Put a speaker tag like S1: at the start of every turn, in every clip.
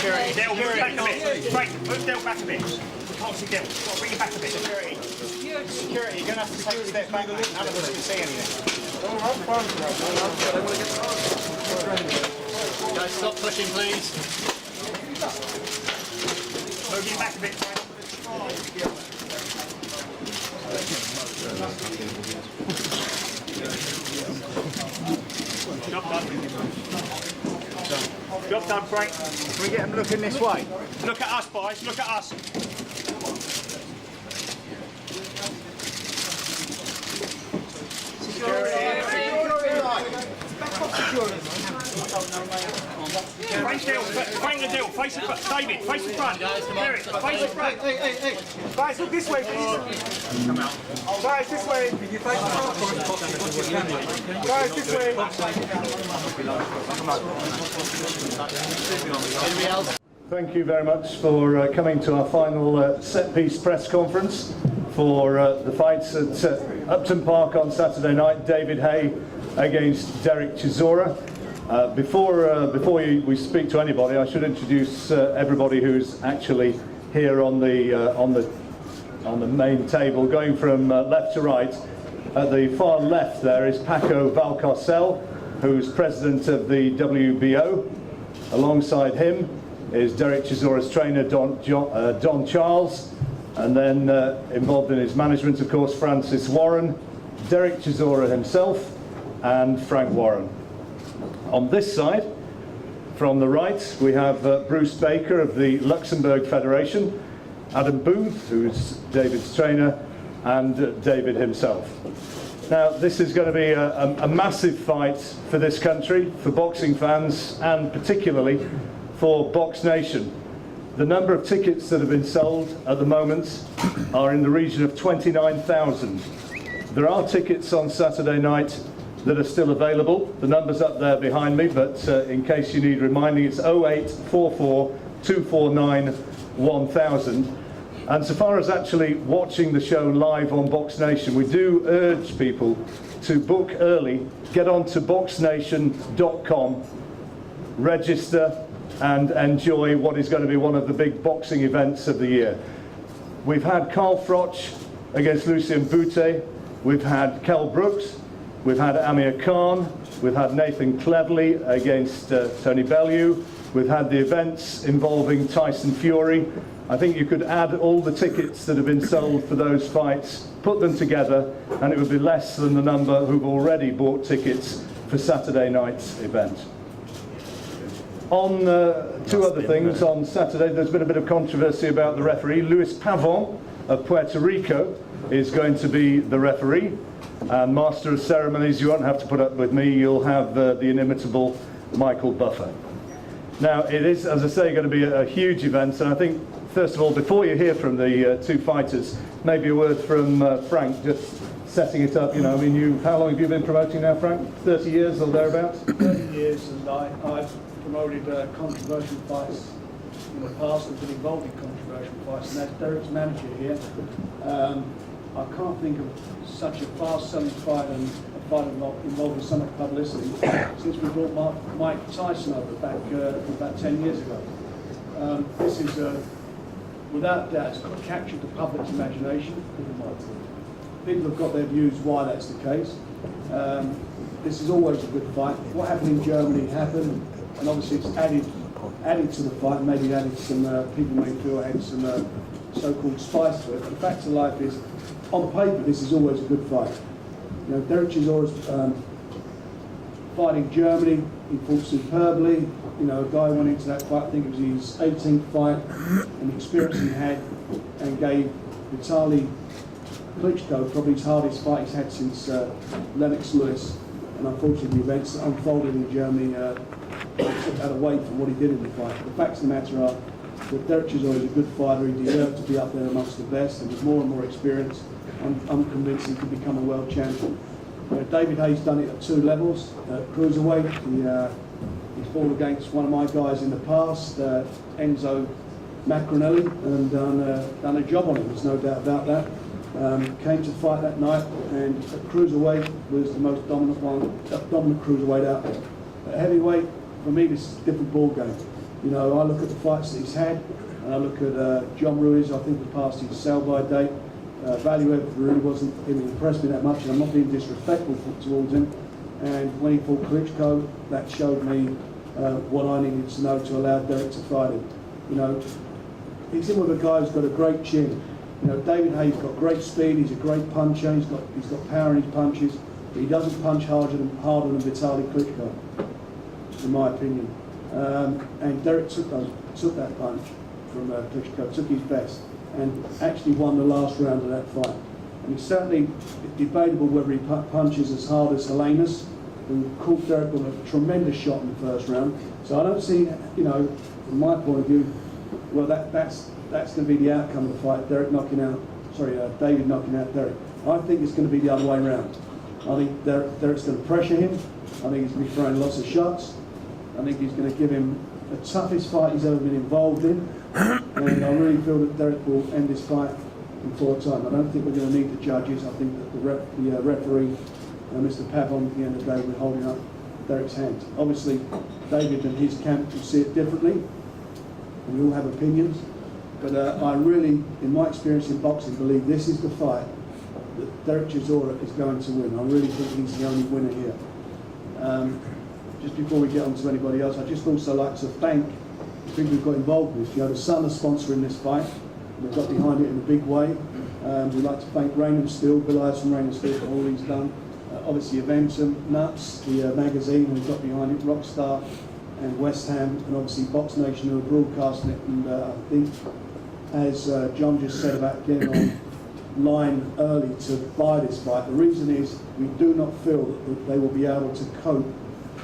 S1: Security. Del, move back a bit. Frank, move Del back a bit. We can't see Del. Got to bring him back a bit. Security. Security, you're going to have to take a step back. None of us can see anything.
S2: Guys, stop pushing, please.
S1: Move him back a bit, Frank. Job done. Job done, Frank.
S3: Can we get them looking this way?
S1: Look at us, boys. Look at us. Frank the deal. Face the front. David, face the front. Dereck, face the front.
S4: Hey. Guys, look this way, please. Come out. Guys, this way. Can you face the front? Guys, this way.
S5: Thank you very much for coming to our final set-piece press conference for the fights at Upton Park on Saturday night. David Haye against Dereck Chisora. Before we speak to anybody, I should introduce everybody who's actually here on the main table, going from left to right. At the far left there is Paco Valcarcel, who's president of the WBO. Alongside him is Dereck Chisora's trainer, Don Charles, and then involved in his management, of course, Francis Warren, Dereck Chisora himself, and Frank Warren. On this side, from the right, we have Bruce Baker of the Luxembourg Federation, Adam Booth, who's David's trainer, and David himself. Now, this is going to be a massive fight for this country, for boxing fans, and particularly for Box Nation. The number of tickets that have been sold at the moment are in the region of 29,000. There are tickets on Saturday night that are still available. The number's up there behind me, but in case you need reminding, it's 0844 249 1000. And so far as actually watching the show live on Box Nation, we do urge people to book early, get on to boxnation.com, register, and enjoy what is going to be one of the big boxing events of the year. We've had Carl Froch against Lucien Boutte, we've had Kell Brooks, we've had Amir Khan, we've had Nathan Cleverly against Tony Bellew, we've had the events involving Tyson Fury. I think you could add all the tickets that have been sold for those fights, put them together, and it would be less than the number who've already bought tickets for Saturday night's event. On two other things, on Saturday there's been a bit of controversy about the referee. Luis Pavon of Puerto Rico is going to be the referee, and Master of Ceremonies, you won't have to put up with me, you'll have the inimitable Michael Buffer. Now, it is, as I say, going to be a huge event, and I think, first of all, before you hear from the two fighters, maybe a word from Frank, just setting it up. You know, I mean, how long have you been promoting now, Frank? 30 years or thereabouts?
S6: 30 years, and I've promoted controversial fights in the past and been involved in controversial fights, and as Dereck's manager here, I can't think of such a fast-selling fight and a fight involving so much publicity since we brought Mike Tyson over back about 10 years ago. This is, without doubt, it's captured the public's imagination. People have got their views why that's the case. This is always a good fight. What happened in Germany happened, and obviously it's added to the fight, maybe added some, people may feel added some so-called spice to it. The fact of life is, on paper, this is always a good fight. You know, Dereck Chisora's fighting Germany, he fought superbly. You know, a guy went into that fight, I think it was his 18th fight, and the experience he had, and gave Vitaly Klitschko probably his hardest fight he's had since Lennox Lewis. And unfortunately, the events that unfolded in Germany took that away from what he did in the fight. The facts of the matter are that Dereck Chisora is a good fighter. He deserved to be up there amongst the best, and with more and more experience, I'm convinced he could become a world champion. David Haye's done it at two levels. Cruiserweight, he's fought against one of my guys in the past, Enzo Macronelli, and done a job on him, there's no doubt about that. Came to fight that night, and at cruiserweight was the most dominant cruiserweight out there. At heavyweight, for me, this is a different ball game. You know, I look at the fights that he's had, and I look at John Ruiz. I think he passed his sell-by date. Value really didn't impress me that much, and I'm not being disrespectful towards him. And when he fought Klitschko, that showed me what I needed to know to allow Dereck to fight him. You know, he's in with a guy who's got a great chin. You know, David Haye's got great speed. He's a great puncher. He's got power in his punches, but he doesn't punch harder than Vitaly Klitschko, in my opinion. And Dereck took that punch from Klitschko, took his best, and actually won the last round of that fight. And it's certainly debatable whether he punches as hard as Helenius, who caught Dereck with a tremendous shot in the first round. So I don't see, you know, from my point of view, well, that's going to be the outcome of the fight. David knocking out Dereck. I think it's going to be the other way around. I think Derek's going to pressure him. I think he's going to be throwing lots of shots. I think he's going to give him the toughest fight he's ever been involved in. And I really feel that Dereck will end this fight in 4 time. I don't think we're going to need the judges. I think that the referee, Mr. Pavon, at the end of the day, will be holding up Dereck's hands. Obviously, David and his camp will see it differently. We all have opinions. But I really, in my experience in boxing, believe this is the fight that Dereck Chisora is going to win. I really think he's the only winner here. Just before we get on to anybody else, I'd just also like to thank the people who got involved in this. You know, the Sun are sponsoring this fight. They've got behind it in a big way. We'd like to thank Raynham Steel, Bill Ayers from Raynham Steel for all he's done. Obviously Eventum, Nuts, the magazine who got behind it, Rockstar and West Ham, and obviously Box Nation who are broadcasting it. And I think, as John just said about getting online early to buy this fight, the reason is we do not feel that they will be able to cope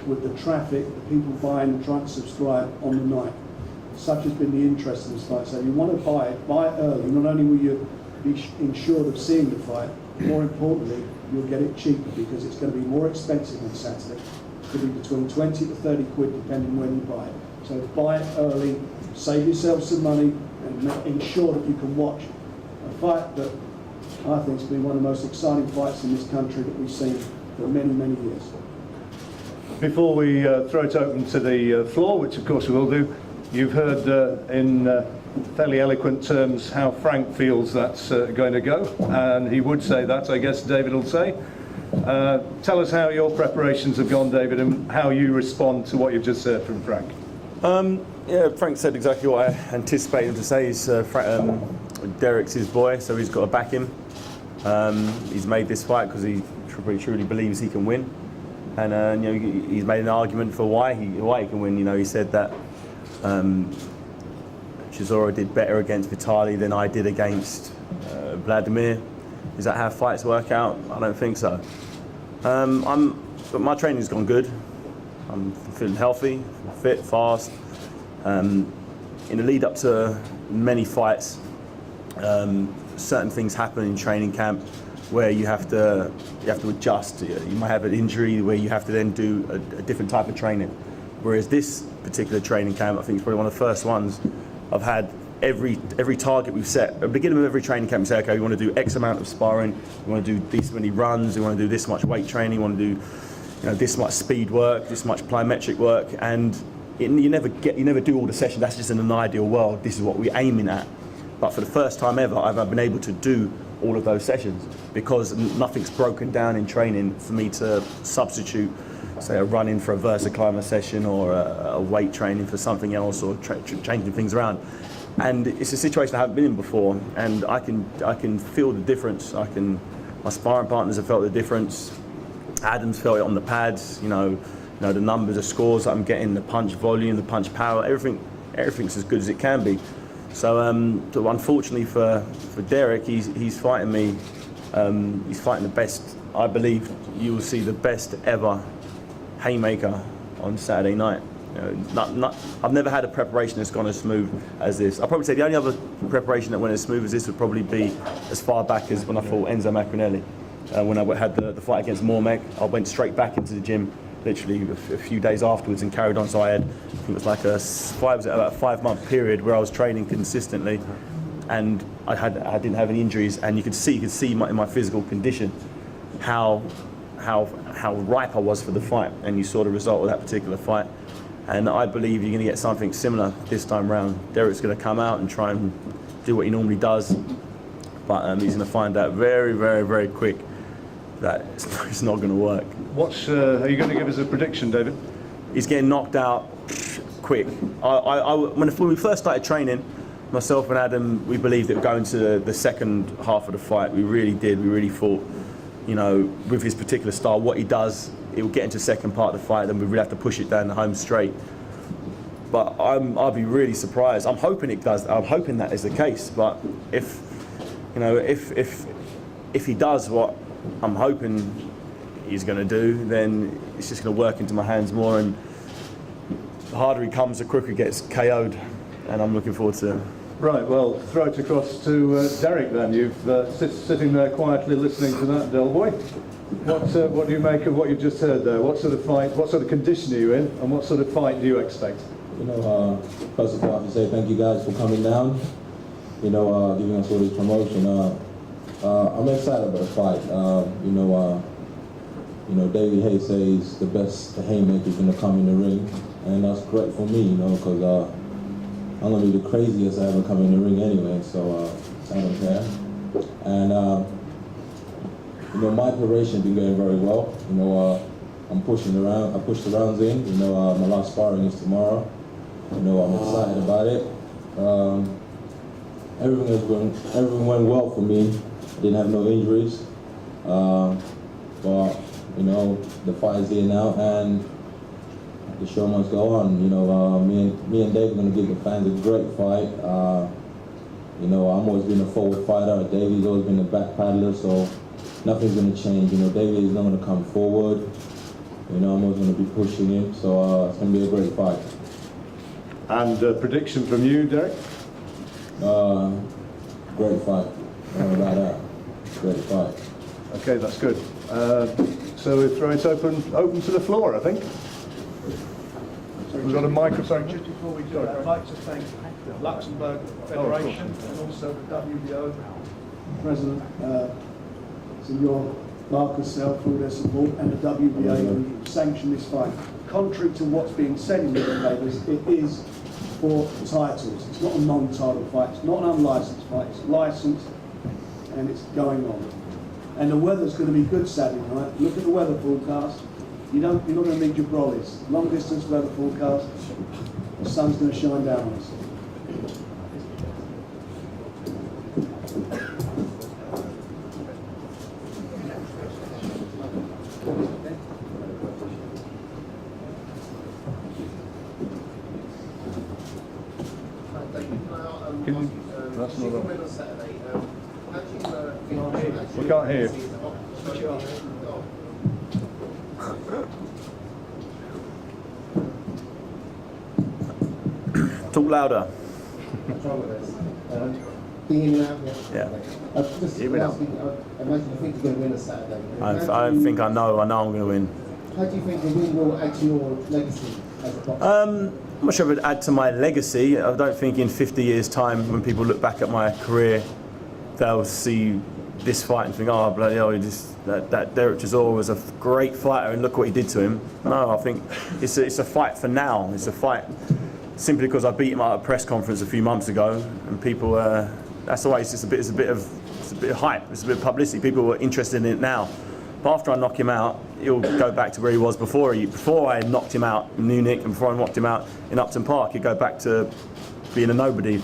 S6: with the traffic, the people buying and trying to subscribe on the night. Such has been the interest in this fight. So if you want to buy it early. Not only will you be ensured of seeing the fight, more importantly, you'll get it cheaper because it's going to be more expensive on Saturday. It's going to be between 20 to 30 quid depending when you buy it. So buy it early, save yourself some money, and ensure that you can watch a fight that I think has been one of the most exciting fights in this country that we've seen for many, many years.
S5: Before we throw it open to the floor, which of course we will do, you've heard in fairly eloquent terms how Frank feels that's going to go, and he would say that, I guess David will say. Tell us how your preparations have gone, David, and how you respond to what you've just heard from Frank.
S2: Yeah, Frank said exactly what I anticipated him to say. Dereck's his boy, so he's got to back him. He's made this fight because he truly believes he can win. And you know, he's made an argument for why he can win. You know, he said that Chisora did better against Vitaly than I did against Vladimir. Is that how fights work out? I don't think so. But my training's gone good. I'm feeling healthy, fit, fast. In the lead up to many fights, certain things happen in training camp where you have to adjust. You might have an injury where you have to then do a different type of training. Whereas this particular training camp, I think it's probably one of the first ones I've had. Every target we've set at the beginning of every training camp, we say, okay, we want to do X amount of sparring, we want to do this many runs, we want to do this much weight training, we want to do this much speed work, this much plyometric work, and you never do all the sessions. That's just in an ideal world. This is what we're aiming at. But for the first time ever, I've been able to do all of those sessions because nothing's broken down in training for me to substitute, say, a run-in for a Versa climber session or a weight training for something else, or changing things around. And it's a situation I haven't been in before, and I can feel the difference. My sparring partners have felt the difference. Adam's felt it on the pads. You know the numbers, the scores that I'm getting, the punch volume, the punch power, everything's as good as it can be. So unfortunately for Dereck, he's fighting me. He's fighting the best. I believe you will see the best ever haymaker on Saturday night. I've never had a preparation that's gone as smooth as this. I'll probably say the only other preparation that went as smooth as this would probably be as far back as when I fought Enzo Macronelli. When I had the fight against Mormec, I went straight back into the gym literally a few days afterwards and carried on. So I think it was like a 5-month period where I was training consistently, and I didn't have any injuries, and you could see in my physical condition how ripe I was for the fight, and you saw the result of that particular fight. And I believe you're going to get something similar this time round. Dereck's going to come out and try and do what he normally does, but he's going to find out very, very, very quick that it's not going to work.
S5: Are you going to give us a prediction, David?
S2: He's getting knocked out quick. When we first started training, myself and Adam, we believed it would go into the second half of the fight. We really did. We really thought, you know, with his particular style, what he does, it will get into the second part of the fight, then we really have to push it down the home straight. But I'll be really surprised. I'm hoping it does. I'm hoping that is the case. But if he does what I'm hoping he's going to do, then it's just going to work into my hands more. And the harder he comes, the quicker he gets KO'd. And I'm looking forward to it.
S5: Right, well, throw it across to Dereck then. You've sitting there quietly listening to that, Del Boy. What do you make of what you've just heard there? What sort of fight, what sort of condition are you in, and what sort of fight do you expect?
S7: You know, first of all, I have to say thank you guys for coming down. You know, giving us all this promotion. I'm excited about the fight. You know, David Haye says the best haymaker is going to come in the ring, and that's great for me. You know, because I'm going to be the craziest I ever come in the ring anyway, so I don't care. And you know, my preparation been going very well. You know, I'm pushing around. I pushed the rounds in. You know, my last sparring is tomorrow. You know, I'm excited about it. Everything went well for me. I didn't have no injuries. But you know, the fight is here now, and the show must go on. You know, me and Dave are going to give the fans a great fight. You know, I'm always been a forward fighter. David's always been a back paddler, so nothing's going to change. You know, David is not going to come forward. You know, I'm always going to be pushing him, so it's going to be a great fight.
S5: And prediction from you, Dereck?
S7: Great fight. Don't worry about that. Great fight.
S5: Okay, that's good. So we throw it open to the floor, I think. We've got a microphone.
S6: Just before we do that, I'd like to thank the Luxembourg Federation and also the WBO President, Senor Marcus, for all their support, and the WBA who sanctioned this fight. Contrary to what's being said in the papers, it is for titles. It's not a non-title fight. It's not an unlicensed fight. It's licensed, and it's going on. And the weather's going to be good Saturday night. Look at the weather forecast. You're not going to meet your brollies. Long distance weather forecast. The sun's going to shine down on us.
S5: That's not we can't hear you.
S2: Talk louder. Yeah.
S8: Just asking, I imagine you think you're going to win a Saturday.
S2: I think I know I'm going to win.
S8: How do you think the win will add to your legacy as a boxer?
S2: I'm not sure if it would add to my legacy. I don't think in 50 years' time, when people look back at my career, they'll see this fight and think, oh, bloody hell, that Dereck Chisora was a great fighter and look what he did to him. No, I think it's a fight for now. It's a fight simply because I beat him at a press conference a few months ago, and people, that's why it's a bit of hype, it's a bit of publicity. People were interested in it now. But after I knock him out, he'll go back to where he was before I knocked him out in Munich, and before I knocked him out in Upton Park, he'd go back to being a nobody.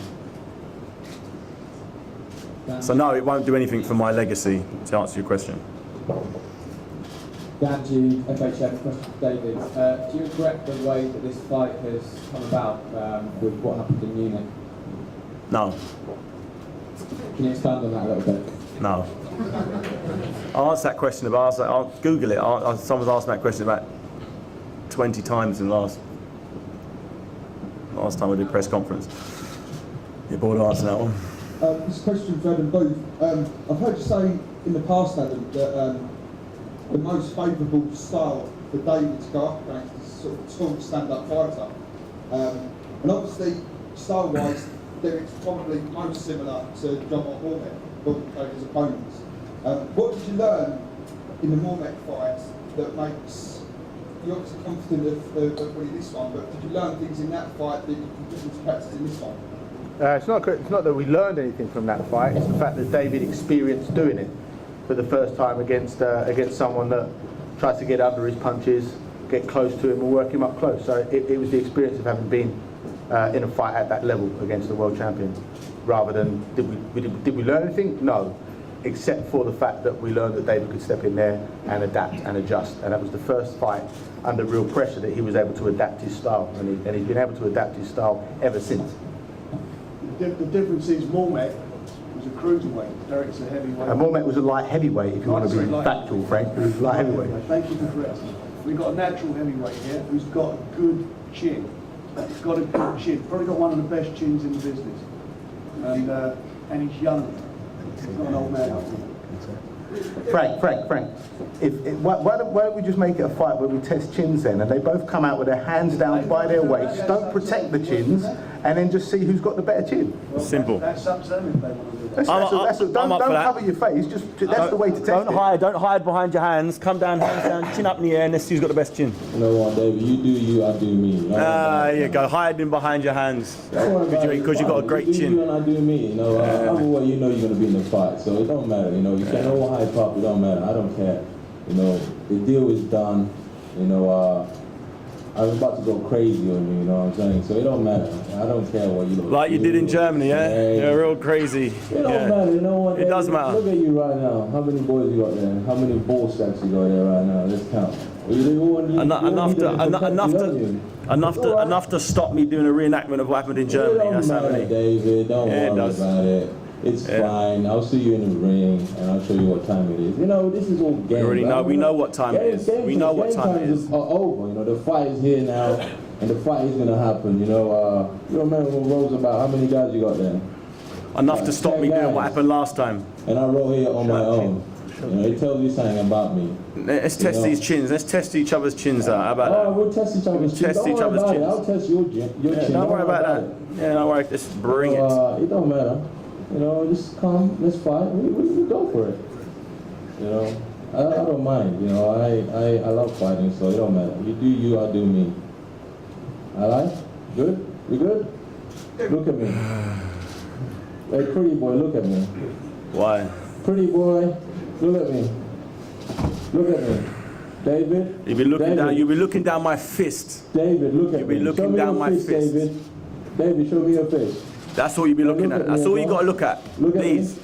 S2: So no, it won't do anything for my legacy, to answer your question.
S9: Dan, to FHF, question for David. Do you regret the way that this fight has come about with what happened in Munich?
S2: No.
S9: Can you expand on that a little bit?
S2: No. I asked that question about, I'll Google it. Someone's asked me that question about 20 times in the last time I did a press conference. You're bored of answering that one.
S10: This question for Adam Booth. I've heard you say in the past, Adam, that the most favourable style for David to go up against is sort of tall stand-up fighter. And obviously, style-wise, Dereck's probably most similar to John Mormet, his opponents. What did you learn in the Mormet fight that makes you're obviously confident of winning this one, but did you learn things in that fight that you can put into practice in this one?
S3: It's not that we learned anything from that fight. It's the fact that David experienced doing it for the first time against someone that tries to get under his punches, get close to him, and work him up close. So it was the experience of having been in a fight at that level against the world champion, rather than did we learn anything? No, except for the fact that we learned that David could step in there and adapt and adjust, and that was the first fight under real pressure that he was able to adapt his style, and he's been able to adapt his style ever since.
S6: The difference is Mormet was a cruiserweight, Dereck's a heavyweight.
S3: And Mormet was a light heavyweight, if you want to be factual, Frank. He was light heavyweight.
S6: Thank you for correcting. We've got a natural heavyweight here who's got a good chin. He's got a good chin. Probably got one of the best chins in the business. And he's young. He's not an old man.
S3: Frank. Why don't we just make it a fight where we test chins then, and they both come out with their hands down by their waists, don't protect the chins, and then just see who's got the better chin.
S2: Simple.
S6: That's up to them if they want to do that.
S3: Don't cover your face. That's the way to test it.
S2: Don't hide behind your hands. Come down, hands down, chin up in the air, and let's see who's got the best chin.
S7: You know what, David? You do you, I do me.
S2: There you go. Hiding behind your hands because you've got a great
S7: you
S2: chin.
S7: You and I do me. You know, either way, you know you're going to be in the fight, so it don't matter. You know, you can all hype up. It don't matter. I don't care. You know, the deal is done. You know, I was about to go crazy on you. You know what I'm saying? So it don't matter. I don't care what you look
S2: Like you did in Germany, yeah? You're real crazy.
S7: It don't matter. You know what?
S2: It does matter.
S7: Look at you right now. How many boys you got there? How many ball stacks you got there right now? Let's count.
S2: Enough to stop me doing a reenactment of what happened in Germany.
S7: That's how many. David, don't worry about it. It's fine. I'll see you in the ring, and I'll show you what time it is. You know, this is all game.
S2: We already know. We know what time it is. We know what time it is.
S7: Are over. You know, the fight is here now, and the fight is gonna happen. You know, you remember when Rose about how many guys you got there?
S2: Enough to stop me doing what happened last time.
S7: And I wrote here on my own. You know, it tells you something about me.
S2: Let's test these chins. Let's test each other's chins out. How about that?
S7: We'll test each other's chins.
S2: Test each other's chins.
S7: I'll test your chin.
S2: Don't worry about that. Yeah, don't worry. Let's bring it.
S7: It don't matter. You know, just come, let's fight, we go for it. You know, I don't mind, you know, I love fighting, so it don't matter. You do you, I do me. Alright? Good? You good? Look at me. Hey, pretty boy, look at me.
S2: Why?
S7: Pretty boy, look at me. Look at me. David?
S2: You'll be looking down my fist.
S7: David, look at me.
S2: You'll be looking down my fist.
S7: David, show me your fist.
S2: That's all you'll be looking at. That's all you got to look at. These.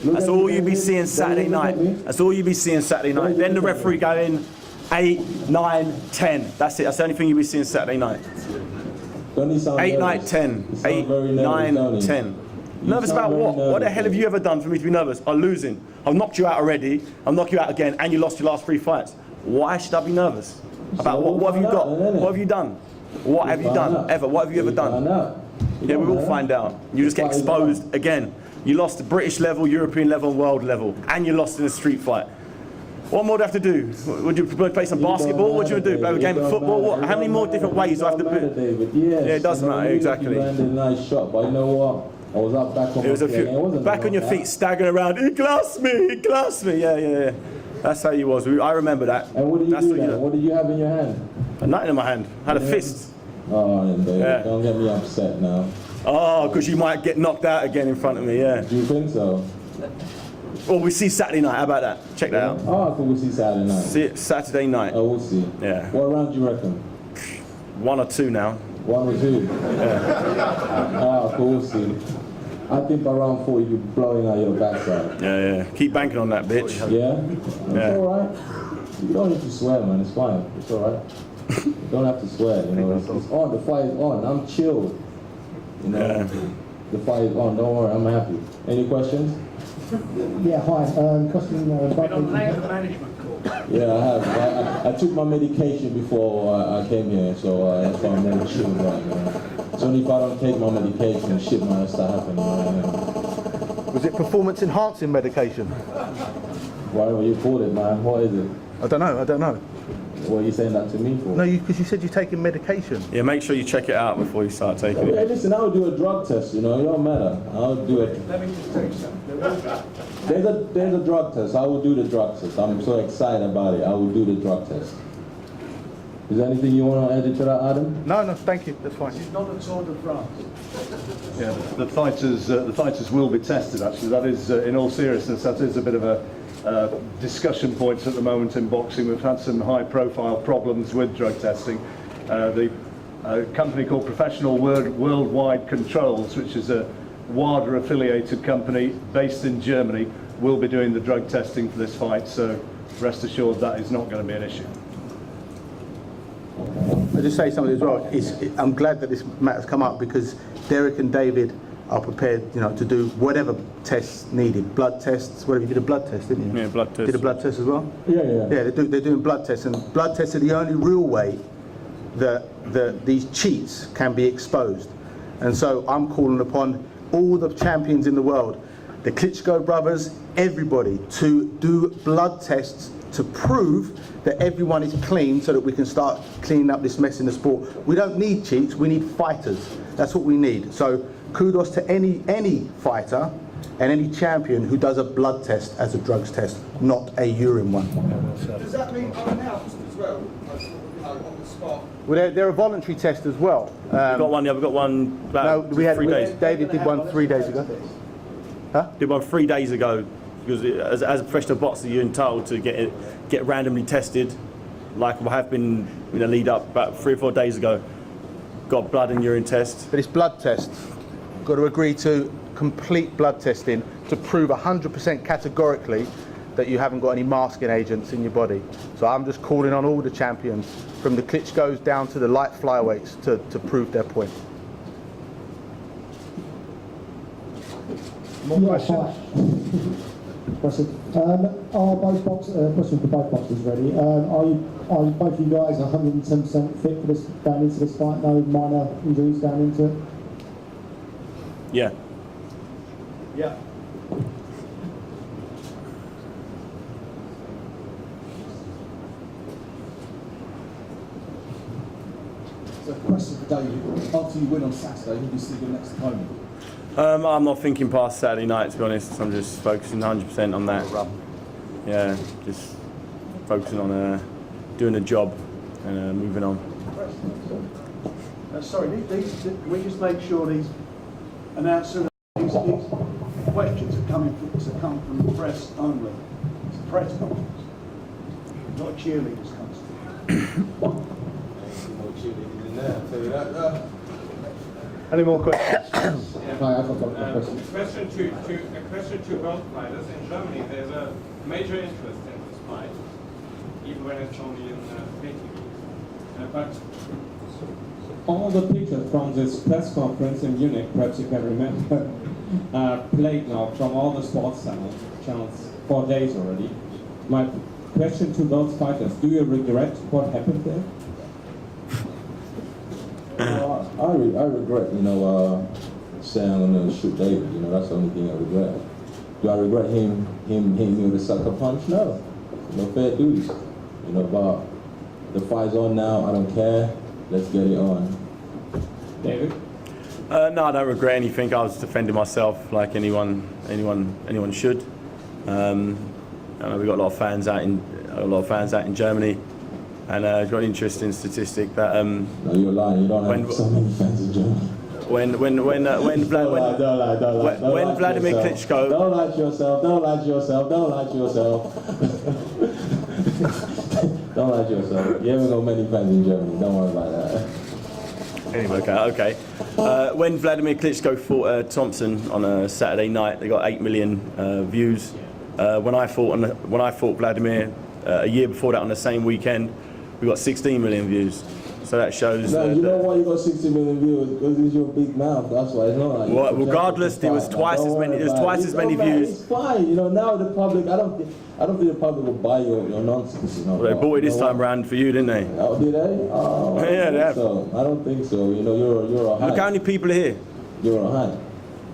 S2: That's all you'll be seeing Saturday night. That's all you'll be seeing Saturday night. Then the referee go in 8, 9, 10. That's it. That's the only thing you'll be seeing Saturday night. 8, 9, 10. 8, 9, 10. Nervous about what? What the hell have you ever done for me to be nervous? I'm losing. I've knocked you out already. I'll knock you out again, and you lost your last 3 fights. Why should I be nervous? About what have you got? What have you done? What have you done ever? What have you ever done? Yeah, we will find out. You just get exposed again. You lost the British level, European level, and world level, and you lost in a street fight. What more do I have to do? Would you play some basketball? What do you do? Play a game of football? What? How many more different ways do I have to do?
S7: Yeah,
S2: it doesn't matter, exactly.
S7: You landed a nice shot, but you know what? I was up back on my feet.
S2: Back on your feet, staggering around. He glassed me. Yeah. That's how you was. I remember that.
S7: And what did you do then? What did you have in your hand?
S2: Nothing in my hand. I had a fist.
S7: Oh, then, David, don't get me upset now.
S2: Oh, because you might get knocked out again in front of me, yeah.
S7: Do you think so?
S2: Well, we see Saturday night. How about that? Check that out.
S7: Oh, I thought we'll see Saturday night.
S2: See it Saturday night.
S7: Oh, we'll see.
S2: Yeah.
S7: What round do you reckon?
S2: 1 or 2 now.
S7: 1 or 2?
S2: Yeah.
S7: Oh, cool, we'll see. I think by round 4 you'll be blowing out your backside.
S2: Yeah. Keep banking on that, bitch.
S7: Yeah? It's alright. You don't need to swear, man. It's fine. It's alright. You don't have to swear, you know. It's on. The fight is on. I'm chilled. You know. Yeah. The fight is on. Don't worry. I'm happy. Any questions?
S8: Yeah, hi.
S7: Yeah, I have. I took my medication before I came here, so that's why I'm really chilled right now. It's only if I don't take my medication, shit might start happening right now.
S3: Was it performance enhancing medication?
S7: Whatever you call it, man. What is it?
S3: I don't know.
S7: What are you saying that to me for?
S3: No, because you said you're taking medication.
S2: Yeah, make sure you check it out before you start taking it.
S7: Hey, listen, I'll do a drug test, you know, it don't matter. I'll do it.
S6: Let me just tell you something.
S7: There's a drug test. I will do the drug test. I'm so excited about it. I will do the drug test. Is there anything you want to add to that, Adam?
S3: No, thank you. That's fine.
S6: It's not a Tour de France.
S5: Yeah, the fighters will be tested. Actually, that is, in all seriousness, that is a bit of a discussion point at the moment in boxing. We've had some high-profile problems with drug testing. The company called Professional Worldwide Controls, which is a WADA-affiliated company based in Germany, will be doing the drug testing for this fight. So rest assured, that is not going to be an issue.
S3: I'll just say something as well. I'm glad that this matter's come up because Dereck and David are prepared, to do whatever tests needed. Blood tests, whatever. You did a blood test, didn't you?
S2: Yeah, blood test.
S3: Did a blood test as well?
S7: Yeah.
S3: Yeah, they're doing blood tests, and blood tests are the only real way that these cheats can be exposed. And so I'm calling upon all the champions in the world, the Klitschko brothers, everybody, to do blood tests to prove that everyone is clean so that we can start cleaning up this mess in the sport. We don't need cheats, we need fighters. That's what we need. So kudos to any fighter and any champion who does a blood test as a drugs test, not a urine one.
S10: Does that mean unannounced as well? On the spot?
S3: Well, they're a voluntary test as well.
S2: We've got one about 3 days.
S3: David did one 3 days ago. Huh?
S2: Did one 3 days ago. Because as a professional boxer, you're entitled to get randomly tested, like I have been in a lead up about 3 or 4 days ago. Got blood and urine test.
S3: But it's blood test. Got to agree to complete blood testing to prove 100% categorically that you haven't got any masking agents in your body. So I'm just calling on all the champions, from the Klitschkos down to the light flyweights, to prove their point.
S5: More questions?
S11: Question. Are both question for both boxers ready? Are both of you guys 110% fit for this going into this fight? No minor injuries going into it?
S2: Yeah.
S5: Yeah.
S10: So, question for David. After you win on Saturday, who do you see your next opponent?
S2: I'm not thinking past Saturday night, to be honest. I'm just focusing 100% on that. Yeah, just focusing on doing a job and moving on.
S6: Sorry, can we just make sure these announcers, these questions are come from the press only? It's a press conference, not a cheerleaders concert.
S7: No cheerleaders in there, I'll tell you that.
S5: Any more questions?
S9: Hi, I've got a question.
S12: A question to both fighters. In Germany, there's a major interest in this fight, even when it's only in pay TV. But
S9: all the pictures from this press conference in Munich, perhaps you can remember, are played now from all the sports channels 4 days already. My question to both fighters: do you regret what happened there?
S7: I regret, saying I'm going to shoot David. That's the only thing I regret. Do I regret him hitting me with a sucker punch? No. Fair dues. But the fight's on now. I don't care. Let's get it on.
S9: David?
S2: No, I don't regret anything. I was defending myself like anyone should. I know we've got a lot of fans out in Germany. And I've got an interesting statistic that
S7: no, you're lying. You don't have so many fans in Germany.
S2: When Vladimir Klitschko.
S7: Don't lie to yourself. Don't lie to yourself. Don't lie to yourself. Don't lie to yourself. You haven't got many fans in Germany. Don't worry about that.
S2: Anyway, okay. When Vladimir Klitschko fought Thompson on a Saturday night, they got 8 million views. When I fought Vladimir a year before that on the same weekend, we got 16 million views. So that shows.
S7: No, you know why you got 60 million viewers? Because it's your big mouth. That's why. It's not like.
S2: Well, regardless, there was twice as many. There's twice as many views.
S7: It's fine. Now the public. I don't think the public will buy your nonsense.
S2: Well, they bought it this time round for you, didn't they?
S7: Oh, did they? Oh,
S2: yeah, they have.
S7: So. I don't think so. You're a hype.
S2: Look how many people are here.
S7: You're a hype.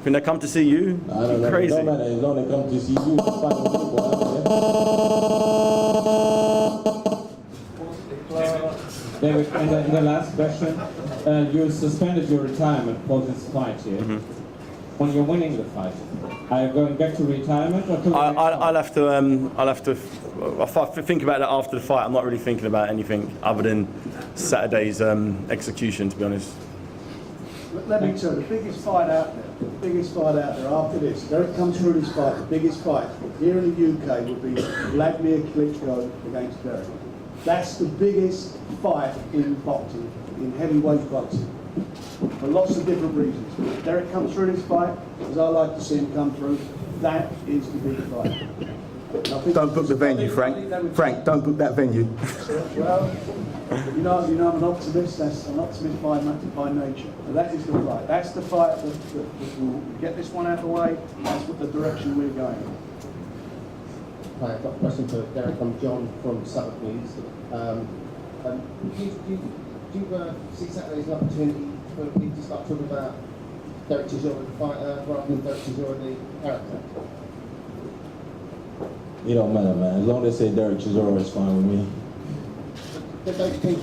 S2: Can they come to see you?
S7: I don't know.
S2: Crazy.
S7: It don't matter. As long as they come to see you, it's fine with people.
S9: David, and the last question, you suspended your retirement for this fight here. when you're winning the fight? Are you going back to retirement or to
S2: I'll have to think about that after the fight. I'm not really thinking about anything other than Saturday's execution, to be honest.
S6: Let me tell you, the biggest fight out there after this, Dereck comes through this fight, the biggest fight here in the UK would be Vladimir Klitschko against Dereck. That's the biggest fight in boxing, in heavyweight boxing, for lots of different reasons. Dereck comes through this fight, as I like to see him come through, that is the big fight.
S3: Don't book the venue, Frank. Frank, don't book that venue.
S6: Well, you know I'm an optimist. That's an optimist by nature. But that is the fight. That's the fight that will get this one out of the way. That's what the direction we're going in.
S11: Hi, I've got a question for Dereck. I'm John from Sotheby's. Do you see Saturday as an opportunity for people to start talking about Dereck Chisora the fighter rather than Dereck Chisora the character?
S7: It don't matter, man. As long as they say Dereck Chisora, it's fine with me.
S11: But don't you think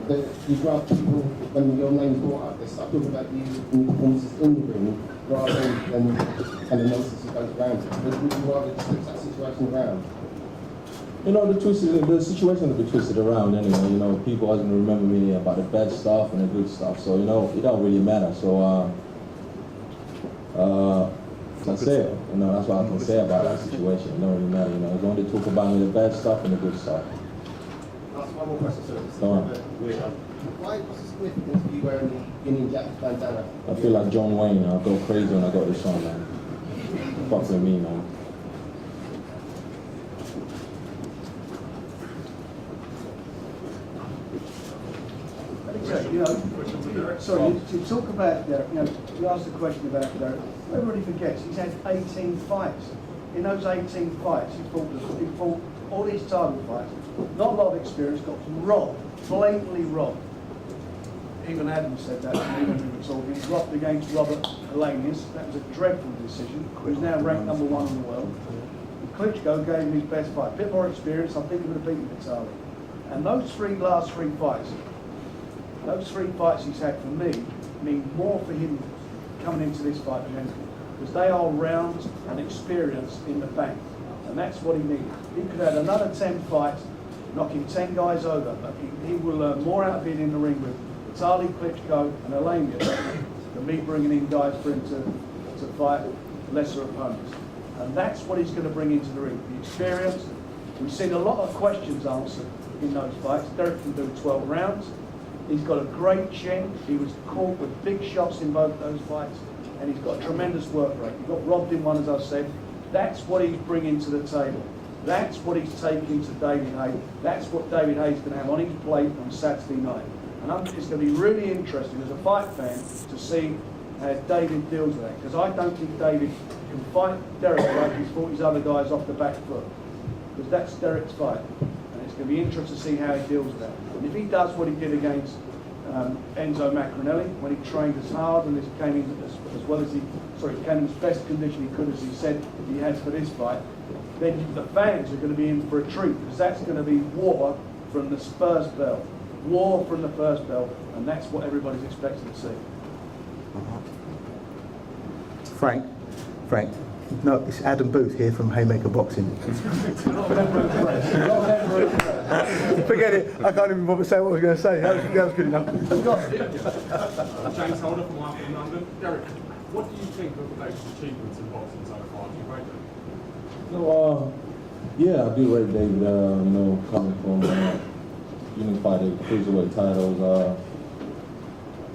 S11: that you'd rather people, when your name's brought up, they start talking about you and your performances in the ring rather than the nonsense that goes around it? Would you rather just flip that situation around?
S7: You know, the situation will be twisted around anyway. You know, people are going to remember me about the bad stuff and the good stuff. So, you know, it don't really matter. So, that's it. You know, that's what I can say about that situation. It don't really matter. You know, as long as they talk about me, the bad stuff and the good stuff.
S11: One more question, sir.
S7: Go on.
S11: What's the significance of you wearing the Union Jack bandana?
S7: I feel like John Wayne. I'll go crazy when I got this on, man. Fuck with me, man.
S6: You know, sorry, you talk about Dereck, you know, you asked a question about Dereck. Everybody forgets he's had 18 fights. In those 18 fights, he fought all these title fights. Not a lot of experience, got robbed, blatantly robbed. Even Adam said that to me when we were talking. He robbed against Robert Alanius. That was a dreadful decision. He's now ranked #1 in the world. And Klitschko gave him his best fight. A bit more experience, I think he would have beaten Vitali. And those last three fights he's had for me mean more for him coming into this fight than anything. Because they are rounds and experience in the bank. And that's what he needs. He could have had another 10 fights, knocking 10 guys over, but he will learn more out of it in the ring with Vitali, Klitschko and Alanius than me bringing in guys for him to fight lesser opponents. And that's what he's going to bring into the ring. The experience. We've seen a lot of questions answered in those fights. Dereck can do 12 rounds. He's got a great chin. He was caught with big shots in both those fights. And he's got a tremendous work rate. He got robbed in one, as I said. That's what he's bringing to the table. That's what he's taking to David Haye. That's what David Haye's going to have on his plate on Saturday night. And it's going to be really interesting as a fight fan to see how David deals with that. Because I don't think David can fight Dereck like he's fought his other guys off the back foot. Because that's Dereck's fight. And it's going to be interesting to see how he deals with that. And if he does what he did against Enzo Macronelli, when he trained as hard and came in as well as came in as best condition he could, as he said he has for this fight, then the fans are going to be in for a treat, because that's going to be war from the first bell. War from the first bell, and that's what everybody's expecting to see.
S3: Frank, no, it's Adam Booth here from Haymaker Boxing. Forget it, I can't even bother saying what I was going to say. That was good enough.
S12: James Holder from Life in London. Dereck, what do you think of David's achievements in boxing so far? Do you rate them?
S7: No, yeah, I do rate David, you know, coming from unified cruiserweight titles,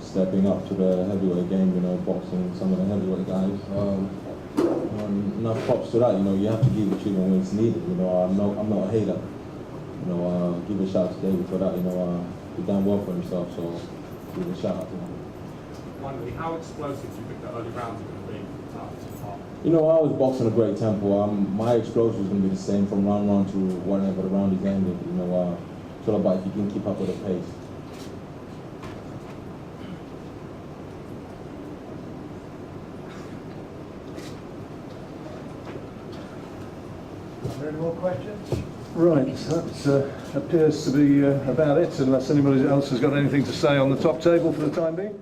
S7: stepping up to the heavyweight game, you know, boxing some of the heavyweight guys. Enough props to that, you know, you have to give the treatment when it's needed, you know, I'm not a hater. You know, give a shout to David for that, you know, he done well for himself, so give a shout out to him.
S12: Finally, how explosive do you think the early rounds are going to be?
S7: You know, I was boxing a great tempo. My explosion was going to be the same from round one to whenever the round is ended. You know, it's all about if you can keep up with the pace.
S6: Are there any more questions?
S5: Right, that appears to be about it, unless anybody else has got anything to say on the top table for the time being.